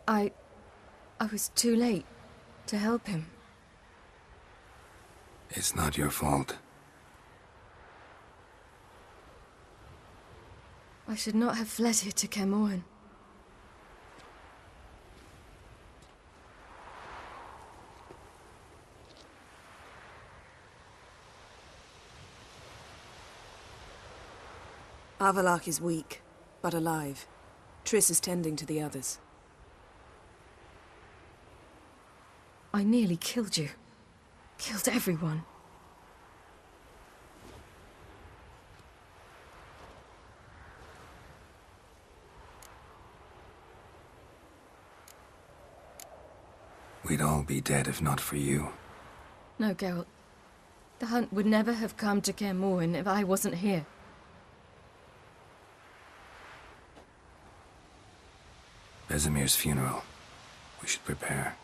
I was too late to help him. It's not your fault. I should not have fled here to Caermorhen. Avallac'h is weak, but alive. Triss is tending to the others. I nearly killed you. Killed everyone. We'd all be dead if not for you. No, Geralt. The hunt would never have come to Caermorhen if I wasn't here. Vesemir's funeral. We should prepare.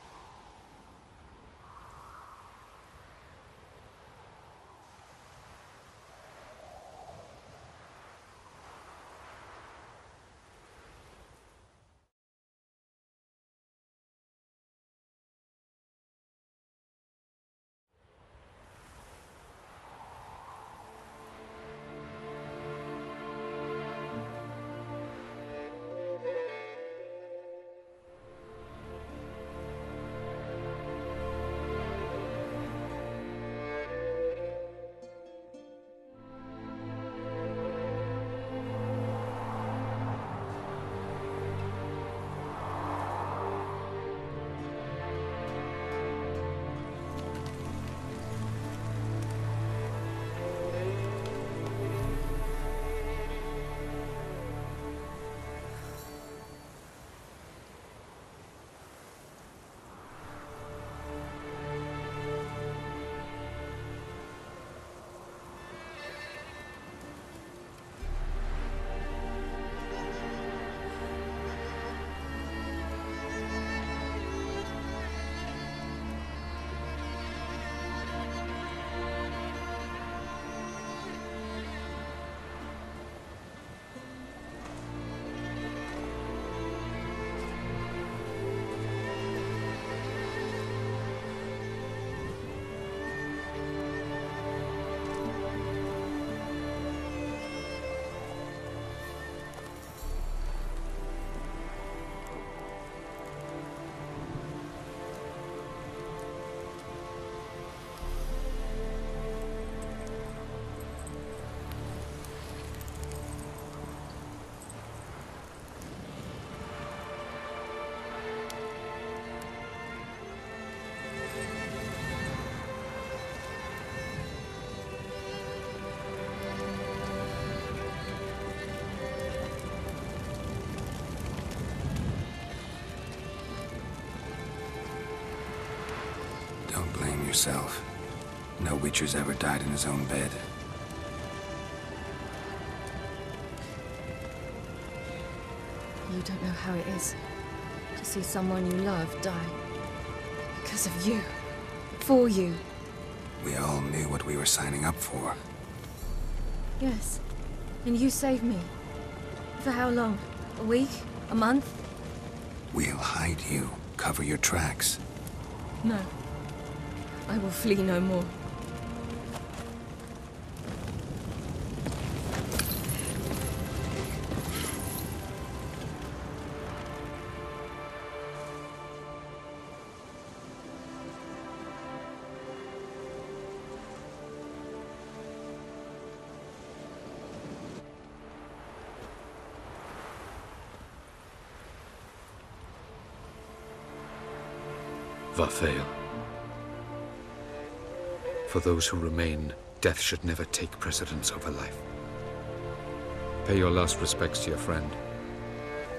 Don't blame yourself. No Witcher's ever died in his own bed. You don't know how it is to see someone you love die. Because of you. For you. We all knew what we were signing up for. Yes. And you saved me. For how long? A week? A month? We'll hide you. Cover your tracks. No. I will flee no more. Vafael. For those who remain, death should never take precedence over life. Pay your last respects to your friend.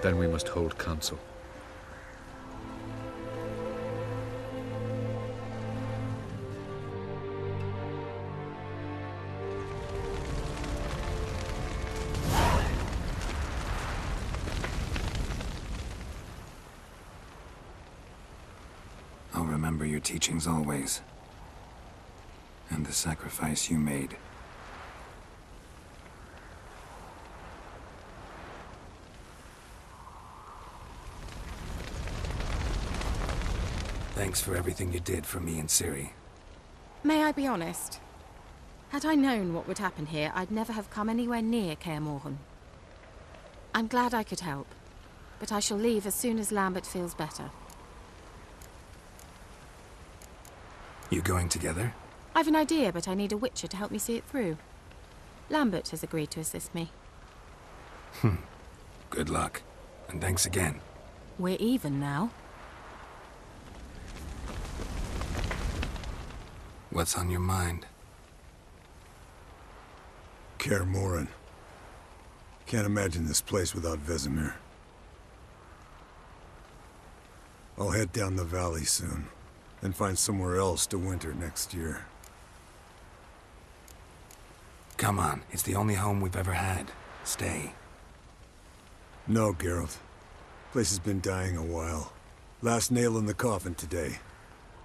Then we must hold council. I'll remember your teachings always. And the sacrifice you made. Thanks for everything you did for me and Ciri. May I be honest? Had I known what would happen here, I'd never have come anywhere near Kaer Morhen. I'm glad I could help, but I shall leave as soon as Lambert feels better. You going together? I've an idea, but I need a witcher to help me see it through. Lambert has agreed to assist me. Good luck, and thanks again. We're even now. What's on your mind? Kaer Morhen. Can't imagine this place without Vesemir. I'll head down the valley soon, then find somewhere else to winter next year. Come on, it's the only home we've ever had. Stay. No, Geralt. Place has been dying a while. Last nail in the coffin today.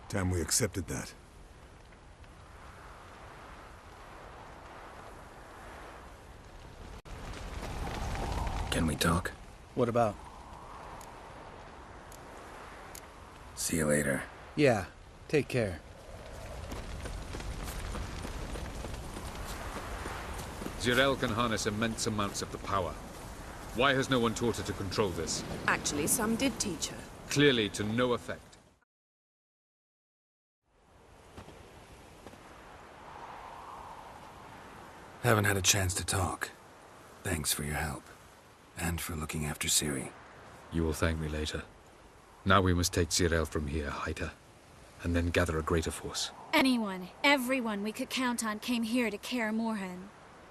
Time we accepted that. Can we talk? What about? See you later. Yeah, take care. Zirael can harness immense amounts of the power. Why has no one taught her to control this? Actually, some did teach her. Clearly to no effect. Haven't had a chance to talk. Thanks for your help. And for looking after Ciri. You will thank me later. Now we must take Zirael from here, hide her, and then gather a greater force. Anyone, everyone we could count on came here to Kaer Morhen.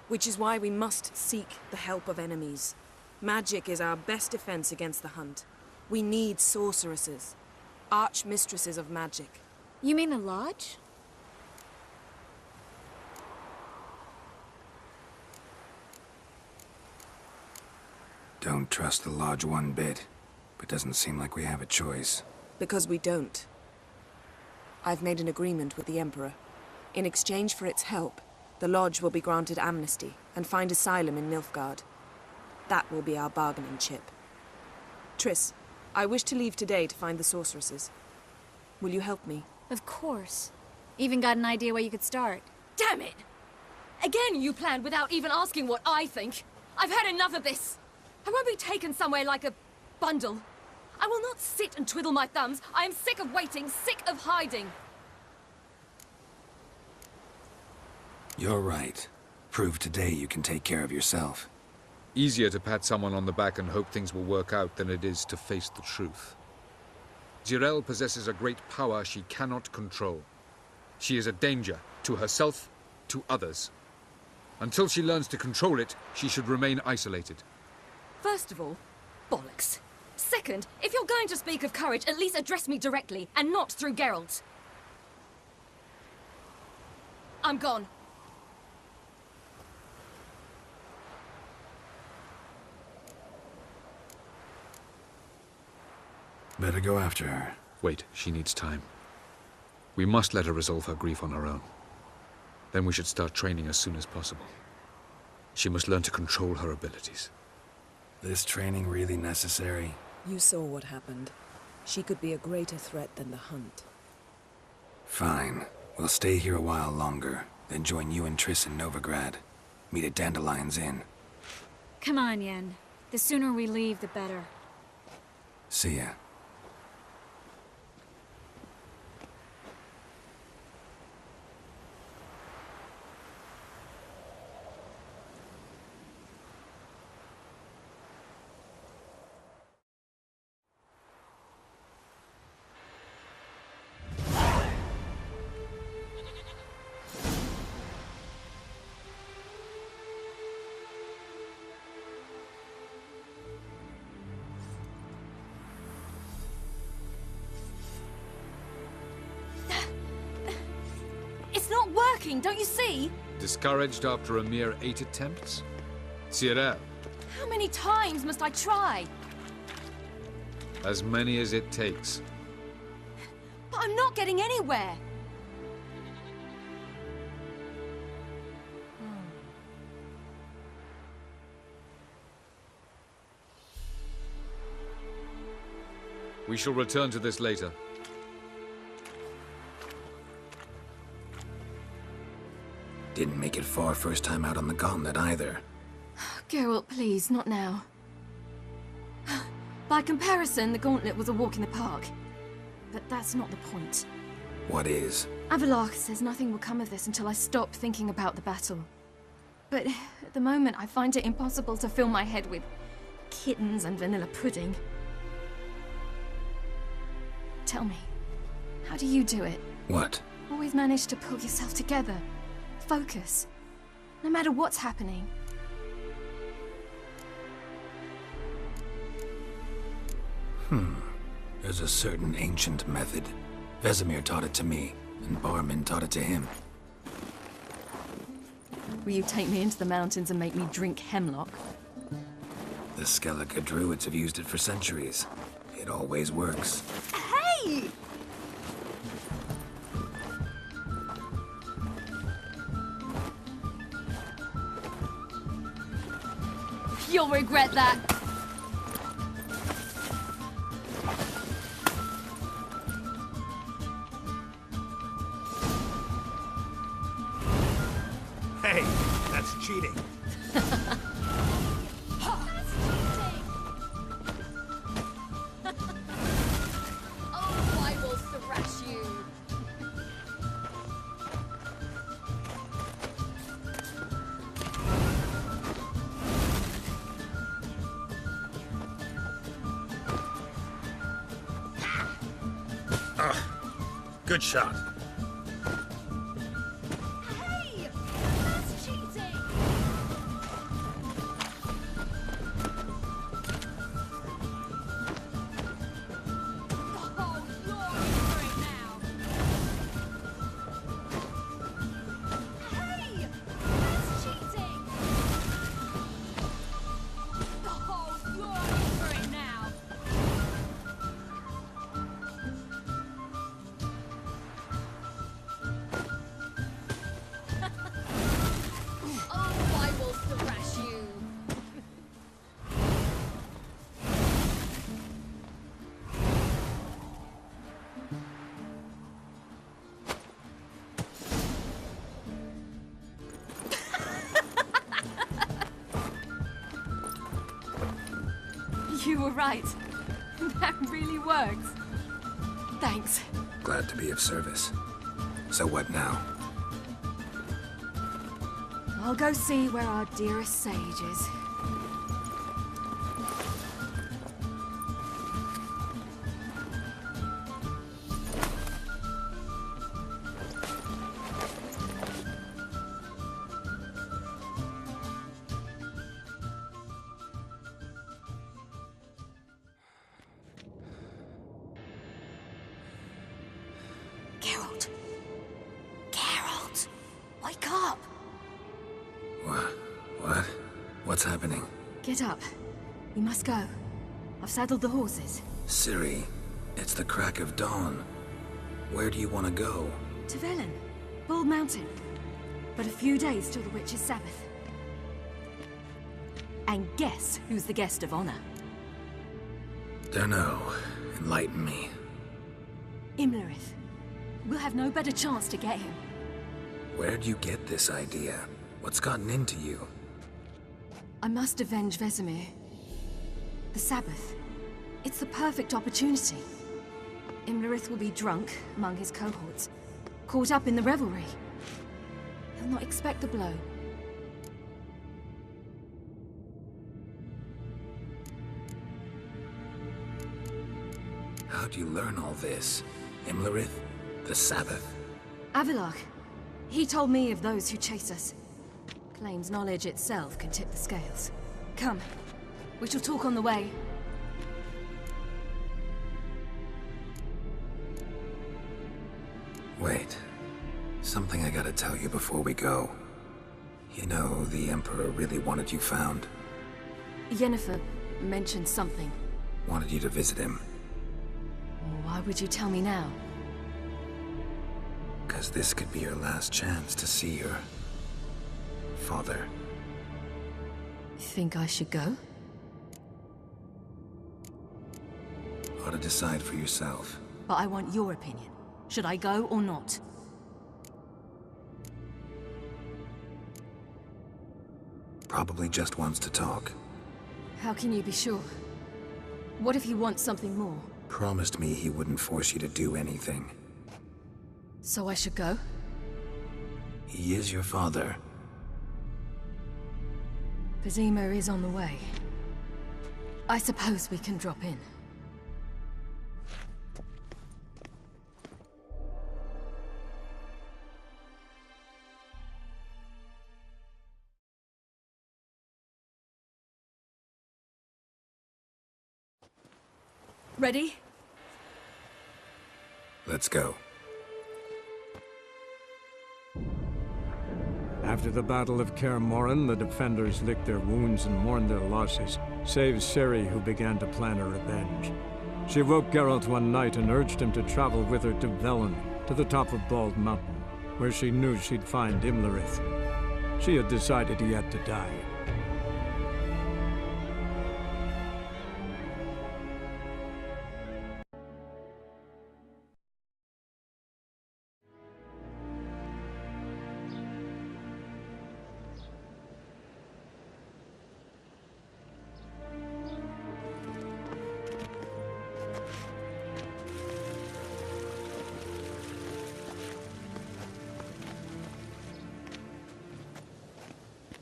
Which is why we must seek the help of enemies. Magic is our best defense against the Hunt. We need sorceresses. Archmistresses of magic. You mean the Lodge? Don't trust the Lodge one bit, but doesn't seem like we have a choice. Because we don't. I've made an agreement with the Emperor. In exchange for its help, the Lodge will be granted amnesty and find asylum in Nilfgaard. That will be our bargaining chip. Triss, I wish to leave today to find the sorceresses. Will you help me? Of course. Even got an idea where you could start. Damn it! Again you planned without even asking what I think. I've had enough of this. I won't be taken somewhere like a bundle. I will not sit and twiddle my thumbs. I am sick of waiting, sick of hiding. You're right. Prove today you can take care of yourself. Easier to pat someone on the back and hope things will work out than it is to face the truth. Zirael possesses a great power she cannot control. She is a danger to herself, to others. Until she learns to control it, she should remain isolated. First of all, bollocks. Second, if you're going to speak of courage, at least address me directly, and not through Geralt. I'm gone. Better go after her. Wait, she needs time. We must let her resolve her grief on her own. Then we should start training as soon as possible. She must learn to control her abilities. This training really necessary? You saw what happened. She could be a greater threat than the Hunt. Fine. We'll stay here a while longer, then join you and Triss in Novigrad. Meet at Dandelion's Inn. Come on, Yen. The sooner we leave, the better. See ya. It's not working, don't you see? Discouraged after a mere 8 attempts? Zirael, How many times must I try? as many as it takes. But I'm not getting anywhere. We shall return to this later. Didn't make it far first time out on the gauntlet either. Geralt, please, not now. By comparison, the gauntlet was a walk in the park. But that's not the point. What is? Avallac'h says nothing will come of this until I stop thinking about the battle. But at the moment, I find it impossible to fill my head with kittens and vanilla pudding. Tell me, how do you do it? What? Always manage to pull yourself together. Focus. No matter what's happening. There's a certain ancient method. Vesemir taught it to me, and Barman taught it to him. Will you take me into the mountains and make me drink hemlock? The Skellige druids have used it for centuries. It always works. Hey! You'll regret that. Hey, that's cheating. Oh, I will thrash you. Good shot. Hey! That's cheating! Oh, you're over it now! Hey! That's cheating! Oh, you're over it now! Oh, I will thrash you! You were right. That really works. Thanks. Glad to be of service. So what now? I'll go see where our dearest sage is. Geralt. Geralt! Wake up! What? What's happening? Get up. We must go. I've saddled the horses. Ciri, it's the crack of dawn. Where do you want to go? To Velen. Bald Mountain. But a few days till the Witch's Sabbath. And guess who's the guest of honor? Dunno. Enlighten me. Imlerith. We'll have no better chance to get him. Where'd you get this idea? What's gotten into you? I must avenge Vesemir. The Sabbath. It's the perfect opportunity. Imlerith will be drunk among his cohorts, caught up in the revelry. He'll not expect the blow. How'd you learn all this? Imlerith? The Sabbath? Avallac'h. He told me of those who chase us. Claims knowledge itself can tip the scales. Come. We shall talk on the way. Wait. Something I gotta tell you before we go. You know, the Emperor really wanted you found. Yennefer mentioned something. Wanted you to visit him. Why would you tell me now? 'Cause this could be your last chance to see your... father. Think I should go? Ought to decide for yourself. But I want your opinion. Should I go or not? Probably just wants to talk. How can you be sure? What if he wants something more? Promised me he wouldn't force you to do anything. So I should go? He is your father. Vizima is on the way. I suppose we can drop in. Ready? Let's go. After the Battle of Kaer Morhen, the defenders licked their wounds and mourned their losses, save Ciri, who began to plan her revenge. She woke Geralt one night and urged him to travel with her to Velen, to the top of Bald Mountain, where she knew she'd find Imlerith. She had decided he had to die.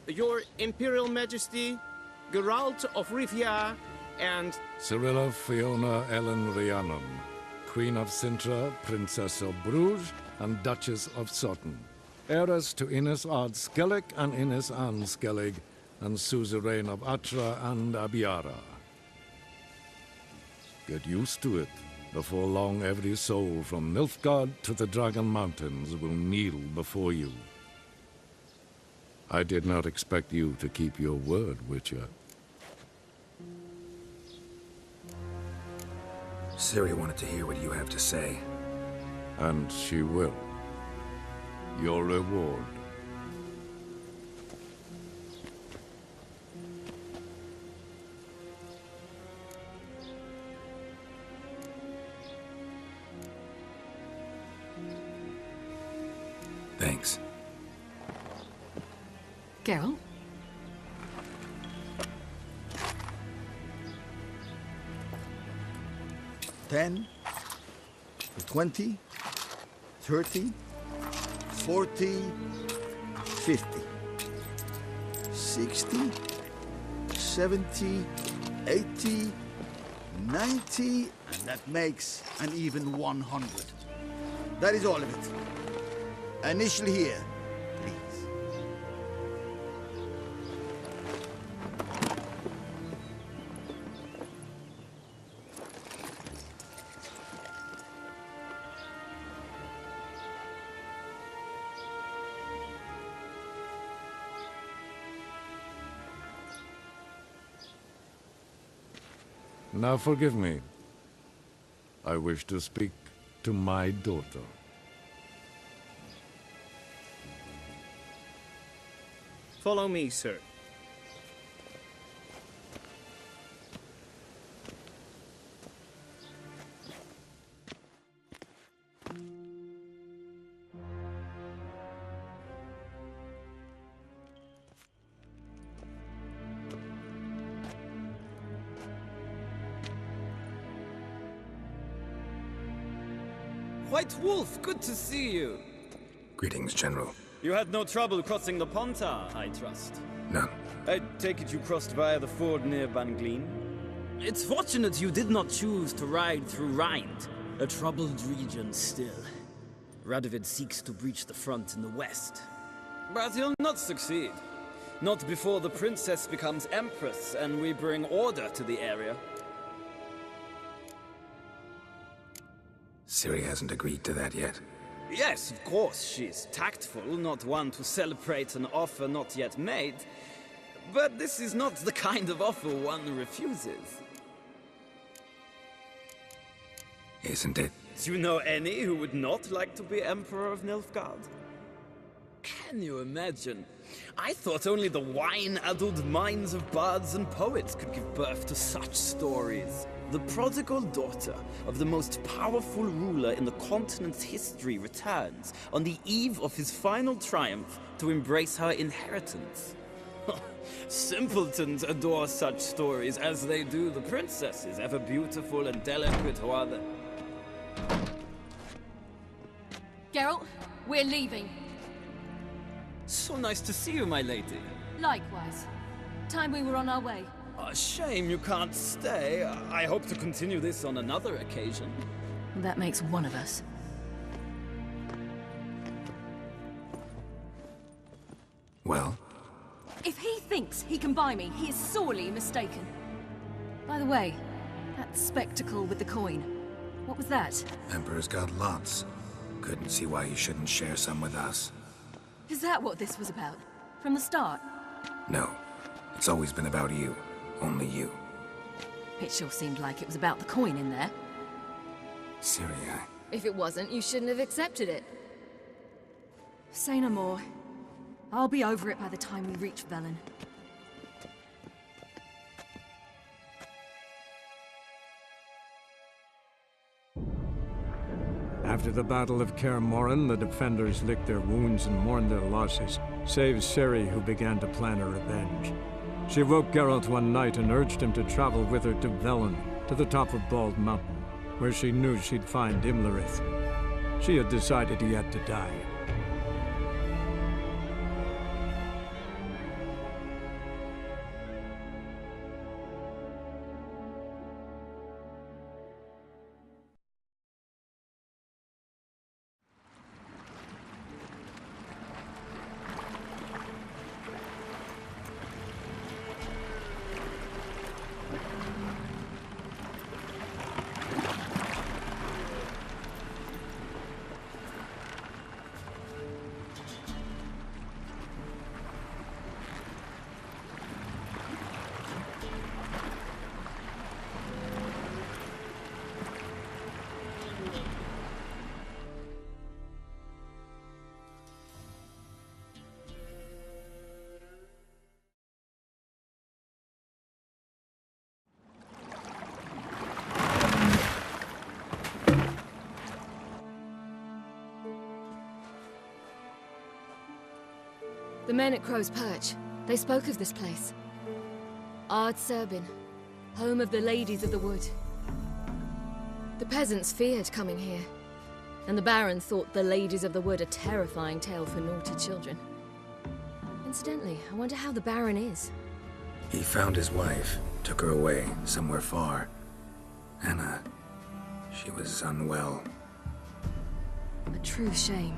Your Imperial Majesty, Geralt of Rivia, and... Cirilla Fiona Ellen Rhiannon, Queen of Sintra, Princess of Bruges, and Duchess of Sutton. Heiress to Innes Ard Skellig and Innes Anne Skellig, and suzerain of Atra and Abiara. Get used to it. Before long, every soul from Nilfgaard to the Dragon Mountains will kneel before you. I did not expect you to keep your word, Witcher. Ciri wanted to hear what you have to say. And she will. Your reward. Thanks. Geralt? 10, 20, 30, 40, 50, 60, 70, 80, 90, and that makes an even 100. That is all of it. Initial here, please. Now forgive me. I wish to speak to my daughter. Follow me, sir. White Wolf, good to see you. Greetings, General. You had no trouble crossing the Pontar, I trust. None. I take it you crossed via the ford near Banglin? It's fortunate you did not choose to ride through Rind, a troubled region still. Radovid seeks to breach the front in the west. But he'll not succeed. Not before the princess becomes empress and we bring order to the area. Ciri hasn't agreed to that yet. Yes, of course, she's tactful, not one to celebrate an offer not yet made. But this is not the kind of offer one refuses. Isn't it? Do you know any who would not like to be Emperor of Nilfgaard? Can you imagine? I thought only the wine-addled minds of bards and poets could give birth to such stories. The prodigal daughter of the most powerful ruler in the continent's history returns on the eve of his final triumph to embrace her inheritance. Simpletons adore such stories as they do the princesses, ever beautiful and delicate who are the... Geralt, we're leaving. So nice to see you, my lady. Likewise. Time we were on our way. A shame you can't stay. I hope to continue this on another occasion. That makes one of us. Well? If he thinks he can buy me, he is sorely mistaken. By the way, that spectacle with the coin, what was that? Emperor's got lots. Couldn't see why you shouldn't share some with us. Is that what this was about? From the start? No. It's always been about you. Only you. It sure seemed like it was about the coin in there. Ciri, If it wasn't, you shouldn't have accepted it. Say no more. I'll be over it by the time we reach Velen. After the Battle of Kaer Morhen, the defenders licked their wounds and mourned their losses, save Ciri, who began to plan her revenge. She woke Geralt one night and urged him to travel with her to Velen, to the top of Bald Mountain, where she knew she'd find Imlerith. She had decided he had to die. The men at Crow's Perch, they spoke of this place. Ard Serbin, home of the Ladies of the Wood. The peasants feared coming here, and the Baron thought the Ladies of the Wood a terrifying tale for naughty children. Incidentally, I wonder how the Baron is. He found his wife, took her away, somewhere far. Anna, she was unwell. A true shame.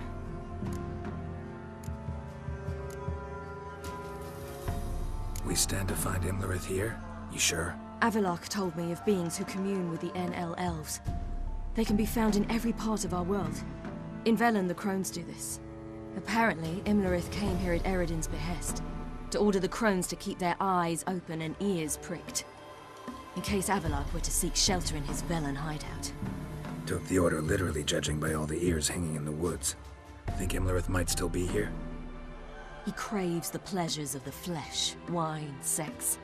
We stand to find Imlerith here? You sure? Avalok told me of beings who commune with the NL elves. They can be found in every part of our world. In Velen, the crones do this. Apparently, Imlerith came here at Eredin's behest, to order the crones to keep their eyes open and ears pricked, in case Avalok were to seek shelter in his Velen hideout. Took the order literally, judging by all the ears hanging in the woods. Think Imlerith might still be here? He craves the pleasures of the flesh, wine, sex.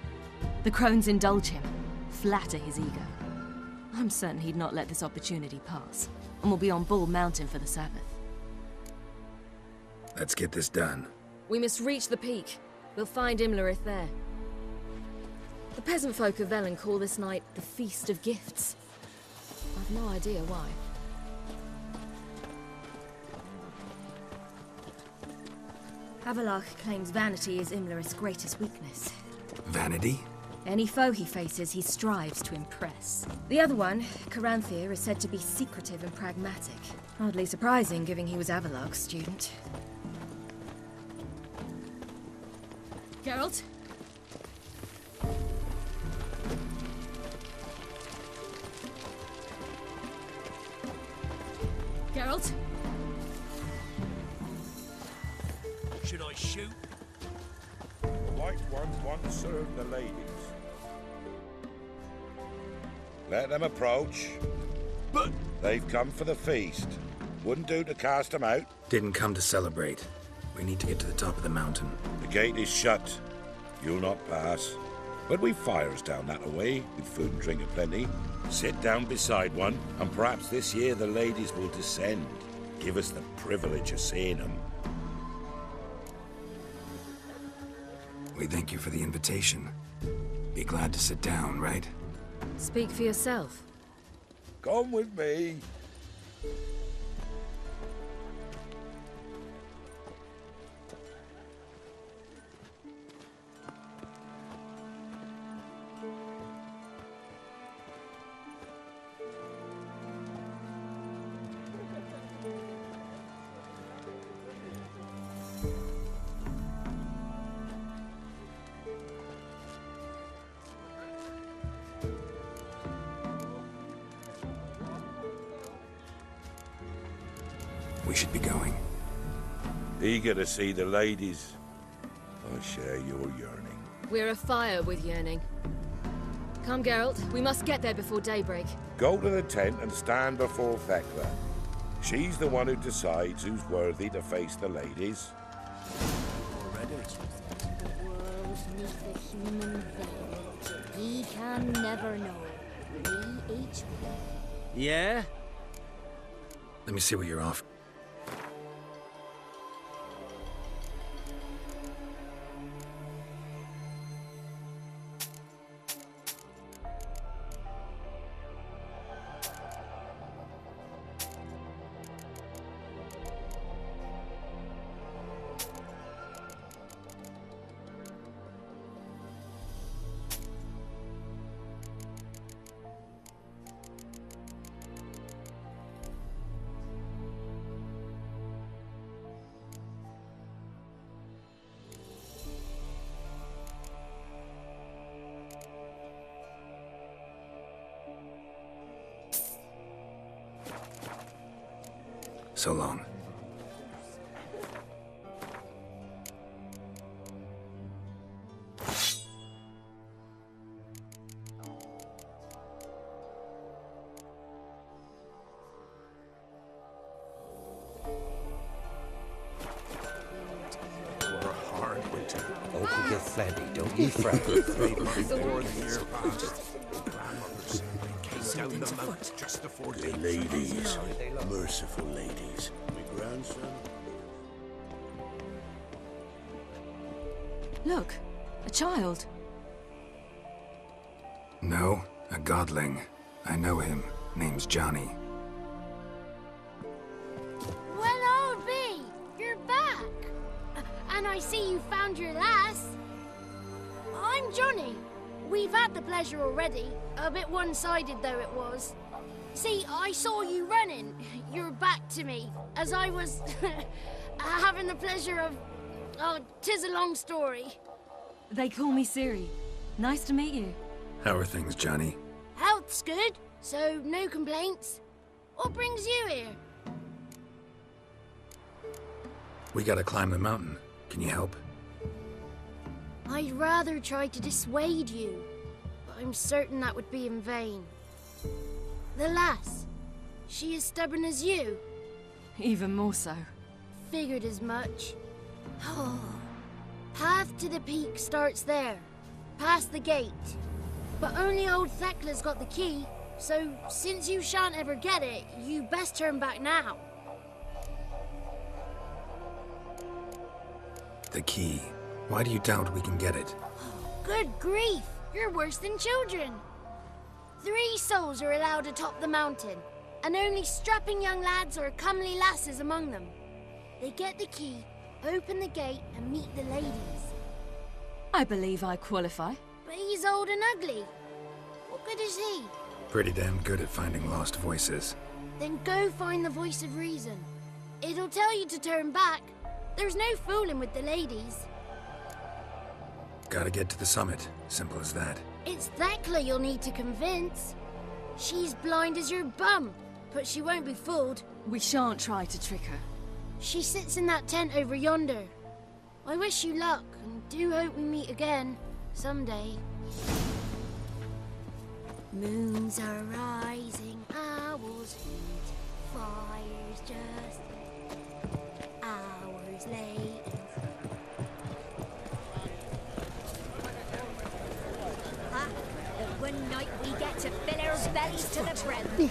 The crones indulge him, flatter his ego. I'm certain he'd not let this opportunity pass, and will be on Bull Mountain for the Sabbath. Let's get this done. We must reach the peak. We'll find Imlerith there. The peasant folk of Velen call this night the Feast of Gifts. I've no idea why. Avalok claims vanity is Imlerith's greatest weakness. Vanity? Any foe he faces, he strives to impress. The other one, Caranthir, is said to be secretive and pragmatic. Hardly surprising, given he was Avalok's student. Geralt? Geralt? Should I shoot? The White Ones once served the ladies. Let them approach. But... They've come for the feast. Wouldn't do to cast them out. Didn't come to celebrate. We need to get to the top of the mountain. The gate is shut. You'll not pass. But we've fires down that away, with food and drink aplenty. Sit down beside one, and perhaps this year the ladies will descend. Give us the privilege of seeing them. We thank you for the invitation. Be glad to sit down, right? Speak for yourself. Come with me. We should be going. Eager to see the ladies. I share your yearning. We're afire with yearning. Come, Geralt. We must get there before daybreak. Go to the tent and stand before Thekla. She's the one who decides who's worthy to face the ladies. The world neath the human veil. He can never know. We each will. Yeah? Let me see what you're off. So long. Hope you get plenty, don't you, Frank? Down the moat just before The ladies, merciful ladies. My grandson. Look, a child. No, a godling. I know him. Name's Johnny. Well, old B, you're back. And I see you found your lass. I'm Johnny. We've had the pleasure already. A bit one-sided though it was. See, I saw you running. Your back to me. As I was having the pleasure of... Oh, 'tis a long story. They call me Ciri. Nice to meet you. How are things, Johnny? Health's good, so no complaints. What brings you here? We gotta climb the mountain. Can you help? I'd rather try to dissuade you, but I'm certain that would be in vain. The lass, she as stubborn as you? Even more so. Figured as much. Path to the peak starts there, past the gate. But only old Thekla's got the key, so since you shan't ever get it, you best turn back now. The key. Why do you doubt we can get it? Good grief, you're worse than children. 3 souls are allowed atop the mountain, and only strapping young lads or comely lasses among them. They get the key, open the gate, and meet the ladies. I believe I qualify. But he's old and ugly. What good is he? Pretty damn good at finding lost voices. Then go find the voice of reason. It'll tell you to turn back. There's no fooling with the ladies. Gotta get to the summit. Simple as that. It's Thekla you'll need to convince. She's blind as your bum, but she won't be fooled. We shan't try to trick her. She sits in that tent over yonder. I wish you luck, and do hope we meet again, someday. Moons are rising, owls hoot, fires just hours late. The one night we get to fill our bellies to the brim.